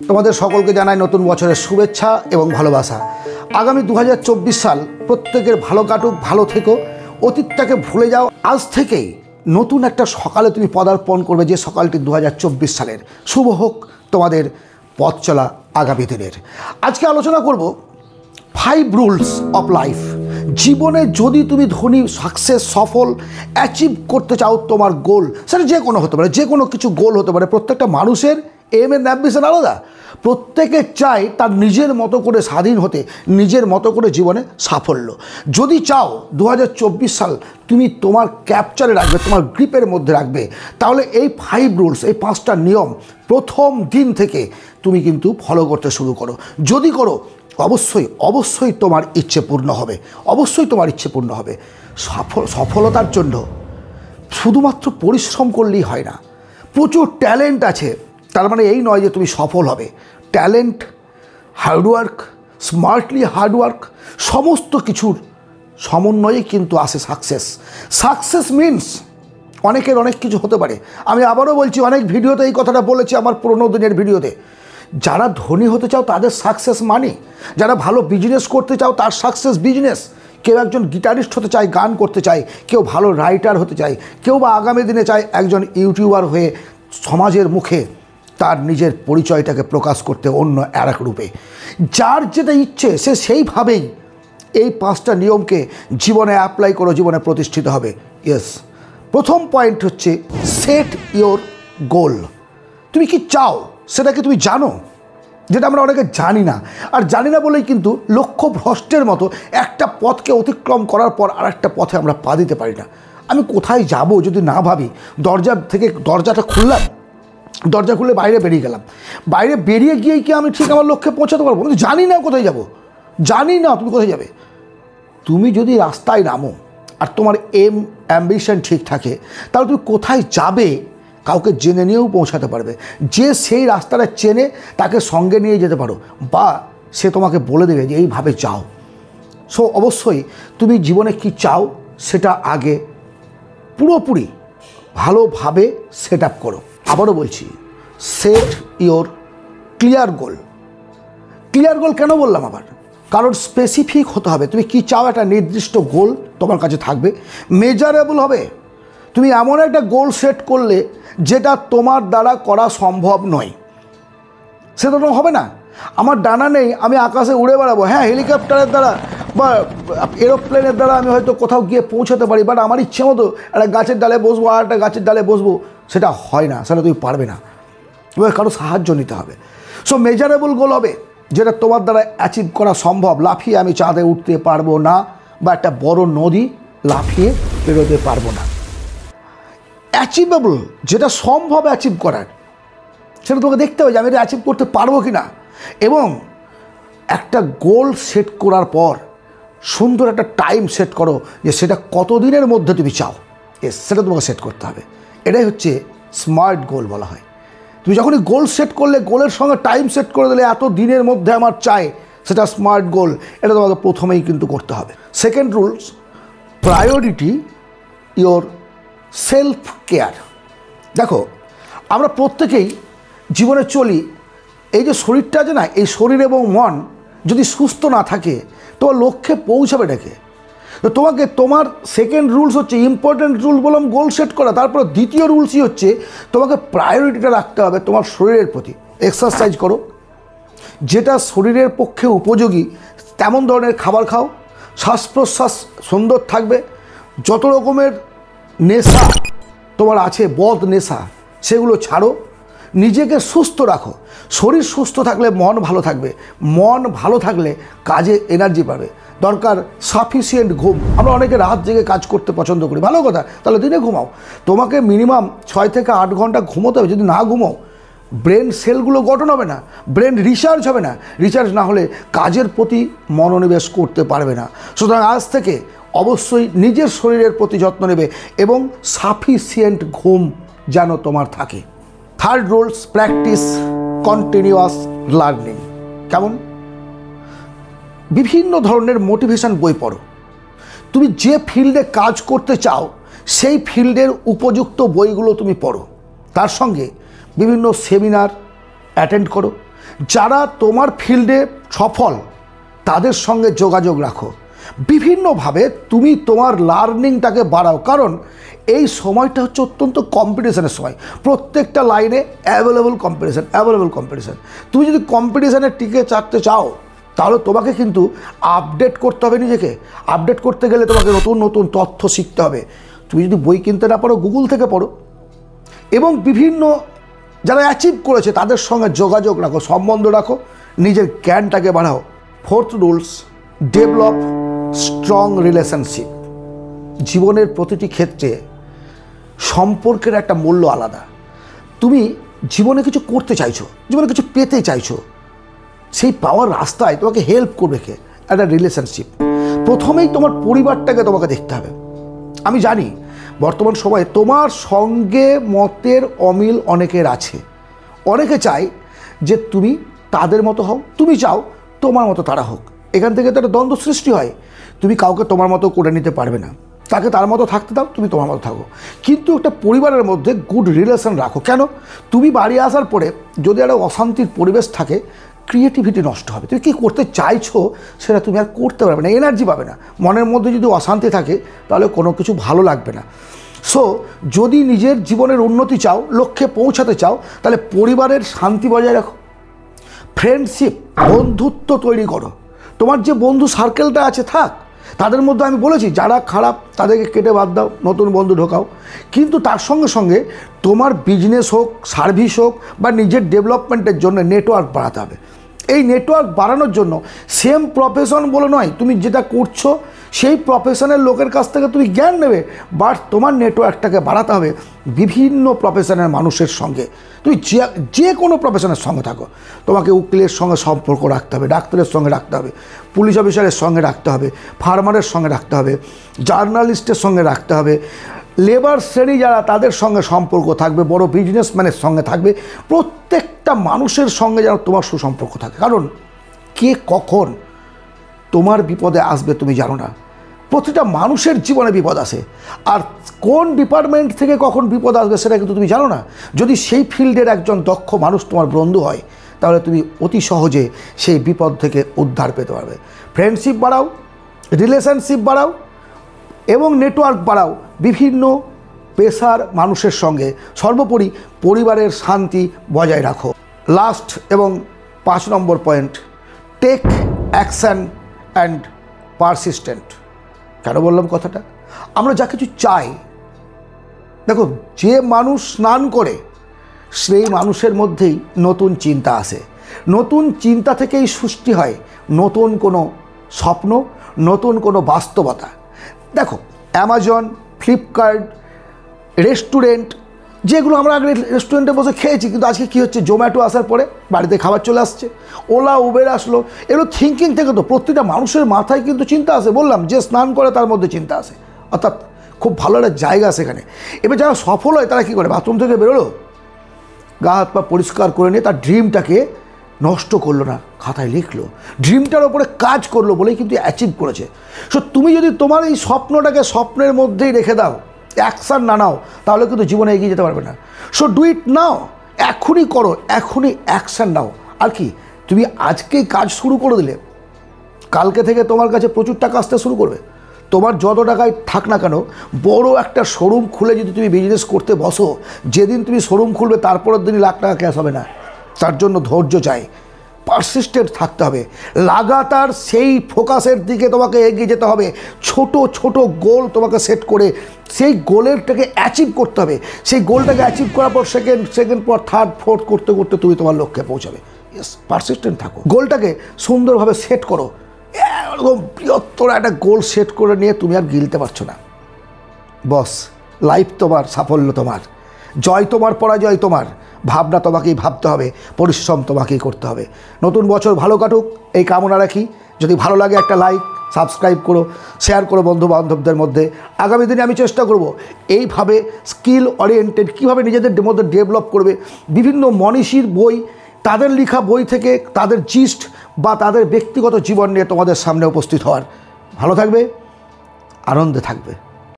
তোমাদের সকলকে জানাই নতুন বছরের শুভেচ্ছা এবং ভালোবাসা। আগামী 2024 সাল প্রত্যেকের ভালো কাটুক, ভালো থেকো, অতীতটাকে ভুলে যাও। আজ থেকেই নতুন একটা সকালে তুমি পদার্পণ করবে, যে সকালটি 2024 সালের। শুভ হোক তোমাদের পথ চলা আগামী দিনের। আজকে আলোচনা করব 5 রুলস অফ লাইফ। জীবনে যদি তুমি ধনী, সাকসেস, সফল, অ্যাচিভ করতে চাও তোমার গোল, সেটা যে কোনো হতে পারে, যে কোনো কিছু গোল হতে পারে। প্রত্যেকটা মানুষের এম এর অ্যাম্বিশন আলাদা। প্রত্যেকে চায় তার নিজের মতো করে স্বাধীন হতে, নিজের মতো করে জীবনে সাফল্য। যদি চাও 2024 সাল তুমি তোমার ক্যাপচারে রাখবে, তোমার গ্রিপের মধ্যে রাখবে, তাহলে এই 5 রুলস, এই 5টা নিয়ম প্রথম দিন থেকে তুমি কিন্তু ফলো করতে শুরু করো। যদি করো অবশ্যই তোমার ইচ্ছে পূর্ণ হবে, অবশ্যই তোমার ইচ্ছে পূর্ণ হবে। সফলতার জন্য শুধুমাত্র পরিশ্রম করলেই হয় না। প্রচুর ট্যালেন্ট আছে, তার মানে এই নয় যে তুমি সফল হবে। ট্যালেন্ট, হার্ডওয়ার্ক, স্মার্টলি হার্ডওয়ার্ক, সমস্ত কিছুর সমন্বয়ে কিন্তু আসে সাকসেস। সাকসেস মিনস অনেকের অনেক কিছু হতে পারে। আমি আবারও বলছি, অনেক ভিডিওতে এই কথাটা বলেছি, আমার পুরোনো দিনের ভিডিওতে। যারা ধনী হতে চাও তাদের সাকসেস মানি, যারা ভালো বিজনেস করতে চাও তার সাকসেস বিজনেস। কেউ একজন গিটারিস্ট হতে চায়, গান করতে চায়, কেউ ভালো রাইটার হতে চায়, কেউ বা আগামী দিনে চায় একজন ইউটিউবার হয়ে সমাজের মুখে তার নিজের পরিচয়টাকে প্রকাশ করতে অন্য এক রূপে। যার যেটা ইচ্ছে সে সেইভাবেই এই 5টা নিয়মকে জীবনে অ্যাপ্লাই করো, জীবনে প্রতিষ্ঠিত হবে। ইয়েস, প্রথম পয়েন্ট হচ্ছে সেট ইয়োর গোল। তুমি কি চাও সেটাকে তুমি জানো, যেটা আমরা অনেকে জানি না। আর জানি না বলেই কিন্তু লক্ষ্য ভ্রষ্টের মতো একটা পথকে অতিক্রম করার পর আর একটা পথে আমরা পা দিতে পারি না। আমি কোথায় যাব যদি না ভাবি, দরজাটা খুললাম, দরজা খুলে বাইরে বেরিয়ে গেলাম, বাইরে বেরিয়ে গিয়েই কি আমি ঠিক আমার লক্ষ্যে পৌঁছাতে পারবো? কিন্তু জানি না কোথায় যাব, জানি না তুমি কোথায় যাবে। তুমি যদি রাস্তায় নামো আর তোমার অ্যাম্বিশন ঠিক থাকে, তাহলে তুমি কোথায় যাবে কাউকে জেনে নিয়েও পৌঁছাতে পারবে। যে সেই রাস্তাটা চেনে তাকে সঙ্গে নিয়ে যেতে পারো, বা সে তোমাকে বলে দেবে যে এইভাবে যাও। সো অবশ্যই তুমি জীবনে কি চাও সেটা আগে পুরোপুরি ভালোভাবে সেট আপ করো। আবারও বলছি, set your clear goal. Clear গোল কেন বললাম আবার? কারণ স্পেসিফিক হতে হবে। তুমি কি চাও, একটা নির্দিষ্ট গোল তোমার কাছে থাকবে, মেজারেবল হবে। তুমি এমন একটা গোল সেট করলে যেটা তোমার দ্বারা করা সম্ভব নয়, সেটা তো হবে না। আমার ডানা নেই, আমি আকাশে উড়ে বেড়াবো। হ্যাঁ, হেলিকপ্টারের দ্বারা বা এরোপ্লেনের দ্বারা আমি হয়তো কোথাও গিয়ে পৌঁছাতে পারি, বাট আমার ইচ্ছে মতো একটা গাছের ডালে বসবো আর একটা গাছের ডালে বসবো, সেটা হয় না, সেটা তুমি পারবে না। তোমাকে কারো সাহায্য নিতে হবে। সো মেজারেবল গোল হবে যেটা তোমার দ্বারা অ্যাচিভ করা সম্ভব। লাফিয়ে আমি চাঁদে উঠতে পারবো না, বা একটা বড় নদী লাফিয়ে পেরোতে পারবো না। অ্যাচিভেবল, যেটা সম্ভব অ্যাচিভ করার, সেটা তোমাকে দেখতে হবে যে আমি এটা অ্যাচিভ করতে পারবো কি না। এবং একটা গোল সেট করার পর সুন্দর একটা টাইম সেট করো যে সেটা কত দিনের মধ্যে তুমি চাও। সেটা তোমাকে সেট করতে হবে। এটাই হচ্ছে স্মার্ট গোল বলা হয়। তুমি যখনই গোল সেট করলে, গোলের সঙ্গে টাইম সেট করে দিলে, এত দিনের মধ্যে আমার চাই, সেটা স্মার্ট গোল। এটা তোমাকে প্রথমেই কিন্তু করতে হবে। Second rules, priority your self care. দেখো, আমরা প্রত্যেকেই জীবনে চলি, এই যে শরীরটা আছে না, এই শরীর এবং মন যদি সুস্থ না থাকে তোমার লক্ষ্যে পৌঁছাবে ডেকে। তো তোমাকে, তোমার সেকেন্ড রুলস হচ্ছে, ইম্পর্টেন্ট রুল বললাম গোল সেট করা, তারপর দ্বিতীয় রুলসই হচ্ছে তোমাকে প্রায়োরিটিটা রাখতে হবে তোমার শরীরের প্রতি। এক্সারসাইজ করো, যেটা শরীরের পক্ষে উপযোগী তেমন ধরনের খাবার খাও, শ্বাস প্রশ্বাস সুন্দর থাকবে। যত রকমের নেশা তোমার আছে, বদ নেশা, সেগুলো ছাড়ো। নিজেকে সুস্থ রাখো। শরীর সুস্থ থাকলে মন ভালো থাকবে, মন ভালো থাকলে কাজে এনার্জি পাবে। দরকার সাফিসিয়েন্ট ঘুম। আমরা অনেকে রাত জেগে কাজ করতে পছন্দ করি, ভালো কথা, তাহলে দিনে ঘুমাও। তোমাকে মিনিমাম 6 থেকে 8 ঘন্টা ঘুমোতে হবে। যদি না ঘুমাও, ব্রেন সেলগুলো গঠন হবে না, ব্রেন রিচার্জ হবে না। রিচার্জ না হলে কাজের প্রতি মনোনিবেশ করতে পারবে না। সুতরাং আজ থেকে অবশ্যই নিজের শরীরের প্রতি যত্ন নেবে এবং সাফিসিয়েন্ট ঘুম যেন তোমার থাকে। Third rules, practice continuous learning. কেমন? বিভিন্ন ধরনের মোটিভেশন বই পড়ো। তুমি যে ফিল্ডে কাজ করতে চাও সেই ফিল্ডের উপযুক্ত বইগুলো তুমি পড়ো। তার সঙ্গে বিভিন্ন সেমিনার অ্যাটেন্ড করো। যারা তোমার ফিল্ডে সফল তাদের সঙ্গে যোগাযোগ রাখো, বিভিন্নভাবে তুমি তোমার লার্নিংটাকে বাড়াও, কারণ এই সময়টা হচ্ছে অত্যন্ত কম্পিটিশনের সময়। প্রত্যেকটা লাইনে অ্যাভেলেবল কম্পিটিশান। তুমি যদি কম্পিটিশানে টিকে থাকতে চাও তাহলে তোমাকে কিন্তু আপডেট করতে হবে। নিজেকে আপডেট করতে গেলে তোমাকে নতুন নতুন তথ্য শিখতে হবে। তুমি যদি বই কিনতে না পারো, গুগল থেকে পড়ো, এবং বিভিন্ন যারা অ্যাচিভ করেছে তাদের সঙ্গে যোগাযোগ রাখো, সম্বন্ধ রাখো, নিজের জ্ঞানটাকে বাড়াও। Fourth rules, develop strong relationship. জীবনের প্রতিটি ক্ষেত্রে সম্পর্কের একটা মূল্য আলাদা। তুমি জীবনে কিছু করতে চাইছো, জীবনে কিছু পেতে চাইছো, সেই পাওয়ার রাস্তায় তোমাকে হেল্প করবে কে? একটা রিলেশনশিপ। প্রথমেই তোমার পরিবারটাকে তোমাকে দেখতে হবে। আমি জানি বর্তমান সময়ে তোমার সঙ্গে মতের অমিল অনেকের আছে। অনেকে চায় যে তুমি তাদের মতো হও, তুমি চাও তোমার মতো তারা হোক। এখান থেকে তো একটা দ্বন্দ্ব সৃষ্টি হয়। তুমি কাউকে তোমার মতো করে নিতে পারবে না, তাকে তার মতো থাকতে দাও, তুমি তোমার মতো থাকো। কিন্তু একটা পরিবারের মধ্যে গুড রিলেশন রাখো। কেন? তুমি বাড়ি আসার পরে যদি একটা অশান্তির পরিবেশ থাকে, ক্রিয়েটিভিটি নষ্ট হবে। তুমি কী করতে চাইছো সেটা তুমি আর করতে পারবে না, এনার্জি পাবে না। মনের মধ্যে যদি অশান্তি থাকে তাহলে কোনো কিছু ভালো লাগবে না। সো যদি নিজের জীবনের উন্নতি চাও, লক্ষ্যে পৌঁছাতে চাও, তাহলে পরিবারের শান্তি বজায় রাখো। ফ্রেন্ডশিপ, বন্ধুত্ব তৈরি করো। তোমার যে বন্ধু সার্কেলটা আছে থাক, তাদের মধ্যে আমি বলেছি যারা খারাপ তাদেরকে কেটে বাদ দাও, নতুন বন্ধু ঢোকাও। কিন্তু তার সঙ্গে সঙ্গে তোমার বিজনেস হোক, সার্ভিস হোক, বা নিজের ডেভেলপমেন্টের জন্য নেটওয়ার্ক বাড়াতে হবে। এই নেটওয়ার্ক বাড়ানোর জন্য সেম প্রফেশন বলে নয়, তুমি যেটা করছো সেই প্রফেশনের লোকের কাছ থেকে তুমি জ্ঞান নেবে, বাট তোমার নেটওয়ার্কটাকে বাড়াতে হবে বিভিন্ন প্রফেশনের মানুষের সঙ্গে। তুমি যে কোনো প্রফেশনের সঙ্গে থাকো, তোমাকে উকিলের সঙ্গে সম্পর্ক রাখতে হবে, ডাক্তারের সঙ্গে রাখতে হবে, পুলিশ অফিসারের সঙ্গে রাখতে হবে, ফার্মারের সঙ্গে রাখতে হবে, জার্নালিস্টের সঙ্গে রাখতে হবে, লেবার শ্রেণী যারা তাদের সঙ্গে সম্পর্ক থাকবে, বড় বিজনেসম্যানের সঙ্গে থাকবে। প্রত্যেকটা মানুষের সঙ্গে যেন তোমার সুসম্পর্ক থাকে, কারণ কে কখন তোমার বিপদে আসবে তুমি জানো না। প্রতিটা মানুষের জীবনে বিপদ আসে, আর কোন ডিপার্টমেন্ট থেকে কখন বিপদ আসবে সেটা কিন্তু তুমি জানো না। যদি সেই ফিল্ডের একজন দক্ষ মানুষ তোমার বন্ধু হয় তাহলে তুমি অতি সহজে সেই বিপদ থেকে উদ্ধার পেতে পারবে। ফ্রেন্ডশিপ বাড়াও, রিলেশনশিপ বাড়াও এবং নেটওয়ার্ক বাড়াও বিভিন্ন পেশার মানুষের সঙ্গে। সর্বোপরি পরিবারের শান্তি বজায় রাখো। লাস্ট এবং 5 number point, take action and persistent. কেন বললাম কথাটা? আমরা যা কিছু চাই, দেখো, যে মানুষ স্নান করে সেই মানুষের মধ্যেই নতুন চিন্তা আসে। নতুন চিন্তা থেকেই সৃষ্টি হয় নতুন কোনো স্বপ্ন, নতুন কোনো বাস্তবতা। দেখো, অ্যামাজন, ফ্লিপকার্ট, রেস্টুরেন্ট, যেগুলো আমরা আগে রেস্টুরেন্টে বসে খেয়েছি, কিন্তু আজকে কী হচ্ছে, জোম্যাটো আসার পরে বাড়িতে খাবার চলে আসছে, ওলা উবের আসলো। এগুলো থিঙ্কিং থেকে তো প্রতিটা মানুষের মাথায় কিন্তু চিন্তা আসে। বললাম যে স্নান করে তার মধ্যে চিন্তা আসে, অর্থাৎ খুব ভালো একটা জায়গা সেখানে। এবার যারা সফল হয় তারা কী করে, বাথরুম থেকে বেরোলো, গা হাত পা পরিষ্কার করে নিয়ে তার ড্রিমটাকে নষ্ট করলো না, খাতায় লিখলো, ড্রিমটার ওপরে কাজ করলো বলেই কিন্তু অ্যাচিভ করেছে। সো তুমি যদি তোমার এই স্বপ্নটাকে স্বপ্নের মধ্যেই রেখে দাও, অ্যাকশান না নাও, তাহলে কিন্তু জীবনে এগিয়ে যেতে পারবে না। সো ডু ইট নাও, এখনই করো, এখনই অ্যাকশান নাও। আর কি, তুমি আজকেই কাজ শুরু করে দিলে কালকে থেকে তোমার কাছে প্রচুর টাকা আসতে শুরু করবে। তোমার যত টাকায় থাক না কেন, বড় একটা শোরুম খুলে যদি তুমি বিজনেস করতে বসো, যেদিন তুমি শোরুম খুলবে তারপরের দিনই লাখ টাকা ক্যাশ হবে না। তার জন্য ধৈর্য চাই, পারসিস্টেন্ট থাকতে হবে, লাগাতার সেই ফোকাসের দিকে তোমাকে এগিয়ে যেতে হবে। ছোট ছোট গোল তোমাকে সেট করে সেই গোলেরটাকে অ্যাচিভ করতে হবে। সেই গোলটাকে অ্যাচিভ করার পর সেকেন্ড পর থার্ড ফোর্থ করতে করতে তুমি তোমার লক্ষ্যে পৌঁছাবে। ইয়েস, পারসিস্টেন্ট থাকো, গোলটাকে সুন্দরভাবে সেট করো। এরকম বৃহত্তর একটা গোল সেট করে নিয়ে তুমি আর গিলতে পারছো না, বস, লাইফ তোমার, সাফল্য তোমার, জয় তোমার, পরাজয় তোমার। ভাবনা তোমাকেই ভাবতে হবে, পরিশ্রম তোমাকেই করতে হবে। নতুন বছর ভালো কাটুক এই কামনা রাখি। যদি ভালো লাগে একটা লাইক, সাবস্ক্রাইব করো, শেয়ার করো বন্ধু বান্ধবদের মধ্যে। আগামী দিনে আমি চেষ্টা করব এইভাবে স্কিল ওরিয়েন্টেড কীভাবে নিজেদের মধ্যে ডেভেলপ করবে, বিভিন্ন মনীষীর বই, তাদের লেখা বই থেকে তাদের জিস্ট বা তাদের ব্যক্তিগত জীবন নিয়ে তোমাদের সামনে উপস্থিত হওয়ার। ভালো থাকবে, আনন্দে থাকবে।